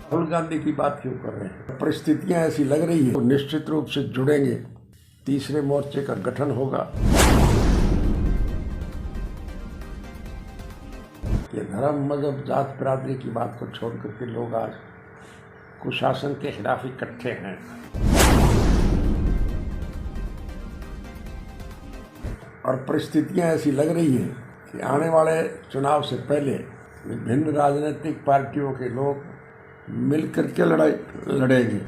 राहुल गांधी की बात क्यों कर रहे हैं? परिस्थितियां ऐसी लग रही है तो निश्चित रूप से जुड़ेंगे, तीसरे मोर्चे का गठन होगा। ये धर्म, मजहब, जात, बिरादरी की बात को छोड़ करके लोग आज कुशासन के खिलाफ इकट्ठे हैं। और परिस्थितियां ऐसी लग रही है कि आने वाले चुनाव से पहले विभिन्न राजनीतिक पार्टियों के लोग मिलकर के लड़ाई लड़ेंगे।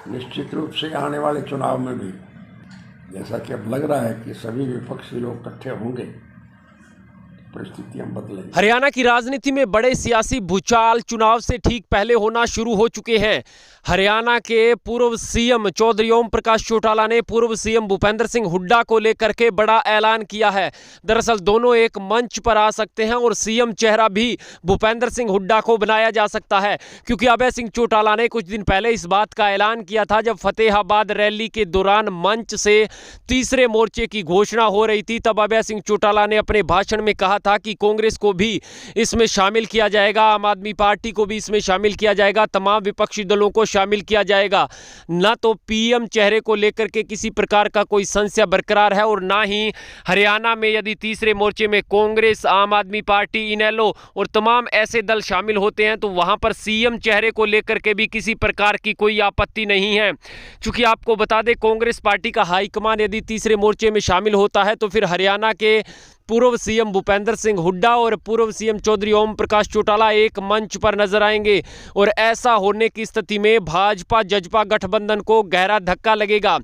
निश्चित रूप से आने वाले चुनाव में भी जैसा कि अब लग रहा है कि सभी विपक्षी लोग इकट्ठे होंगे, परिस्थितियां बदलेंगी। हरियाणा की राजनीति में बड़े सियासी भूचाल चुनाव से ठीक पहले होना शुरू हो चुके हैं। हरियाणा के पूर्व सीएम चौधरी ओम प्रकाश चौटाला ने पूर्व सीएम भूपेंद्र सिंह हुड्डा को लेकर के बड़ा ऐलान किया है। दरअसल दोनों एक मंच पर आ सकते हैं और सीएम चेहरा भी भूपेंद्र सिंह हुड्डा को बनाया जा सकता है, क्योंकि अभय सिंह चौटाला ने कुछ दिन पहले इस बात का ऐलान किया था जब फतेहाबाद रैली के दौरान मंच से तीसरे मोर्चे की घोषणा हो रही थी। तब अभय सिंह चौटाला ने अपने भाषण में कहा था कि कांग्रेस को भी इसमें शामिल किया जाएगा, आम आदमी पार्टी को भी इसमें शामिल किया जाएगा, तमाम विपक्षी दलों को शामिल किया जाएगा। ना तो पीएम चेहरे को लेकर के किसी प्रकार का कोई संशय बरकरार है और ना ही हरियाणा में यदि तीसरे मोर्चे में कांग्रेस, आम आदमी पार्टी, इनेलो और तमाम ऐसे दल शामिल होते हैं तो वहां पर सीएम चेहरे को लेकर के भी किसी प्रकार की कोई आपत्ति नहीं है। क्योंकि आपको बता दें, कांग्रेस पार्टी का हाईकमान यदि तीसरे मोर्चे में शामिल होता है तो फिर हरियाणा के पूर्व सीएम भूपेंद्र सिंह हुड्डा और पूर्व सीएम चौधरी ओम प्रकाश चौटाला एक मंच पर नजर आएंगे और ऐसा होने की स्थिति में भाजपा जजपा गठबंधन को गहरा धक्का लगेगा।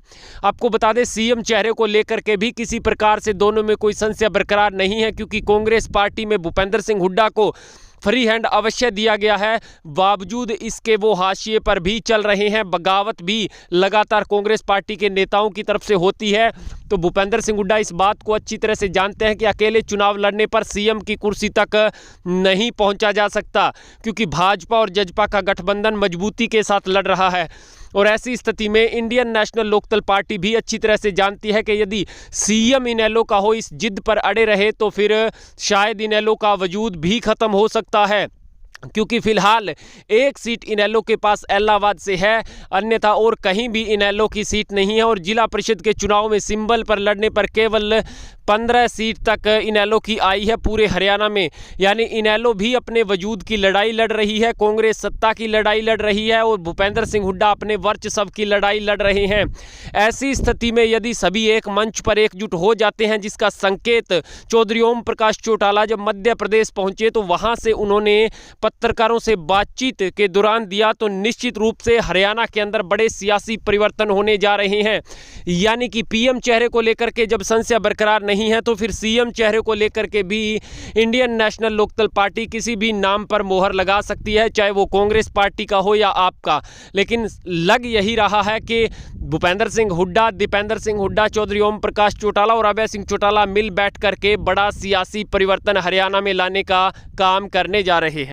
आपको बता दें, सीएम चेहरे को लेकर के भी किसी प्रकार से दोनों में कोई संशय बरकरार नहीं है, क्योंकि कांग्रेस पार्टी में भूपेंद्र सिंह हुड्डा को फ्री हैंड अवश्य दिया गया है। बावजूद इसके वो हाशिए पर भी चल रहे हैं, बगावत भी लगातार कांग्रेस पार्टी के नेताओं की तरफ से होती है। तो भूपेंद्र सिंह हुड्डा इस बात को अच्छी तरह से जानते हैं कि अकेले चुनाव लड़ने पर सीएम की कुर्सी तक नहीं पहुंचा जा सकता, क्योंकि भाजपा और जजपा का गठबंधन मजबूती के साथ लड़ रहा है। और ऐसी स्थिति में इंडियन नेशनल लोकदल पार्टी भी अच्छी तरह से जानती है कि यदि सीएम इनेलो का हो इस जिद पर अड़े रहे तो फिर शायद इनेलो का वजूद भी खत्म हो सकता है, क्योंकि फिलहाल एक सीट इनेलो के पास इलाहाबाद से है, अन्यथा और कहीं भी इनेलो की सीट नहीं है। और जिला परिषद के चुनाव में सिंबल पर लड़ने पर केवल 15 सीट तक इनेलो की आई है पूरे हरियाणा में। यानी इनेलो भी अपने वजूद की लड़ाई लड़ रही है, कांग्रेस सत्ता की लड़ाई लड़ रही है और भूपेंद्र सिंह हुड्डा अपने वर्चस्व की लड़ाई लड़ रहे हैं। ऐसी स्थिति में यदि सभी एक मंच पर एकजुट हो जाते हैं, जिसका संकेत चौधरी ओम प्रकाश चौटाला जब मध्य प्रदेश पहुंचे तो वहां से उन्होंने पत्रकारों से बातचीत के दौरान दिया, तो निश्चित रूप से हरियाणा के अंदर बड़े सियासी परिवर्तन होने जा रहे हैं। यानी कि पीएम चेहरे को लेकर के जब संशय बरकरार नहीं है तो फिर सीएम चेहरे को लेकर के भी इंडियन नेशनल लोकदल पार्टी किसी भी नाम पर मोहर लगा सकती है, चाहे वो कांग्रेस पार्टी का हो या आपका। लेकिन लग यही रहा है कि भूपेंद्र सिंह हुड्डा, दीपेंद्र सिंह हुड्डा, चौधरी ओम प्रकाश चौटाला और अभय सिंह चौटाला मिल बैठ करके बड़ा सियासी परिवर्तन हरियाणा में लाने का काम करने जा रहे हैं।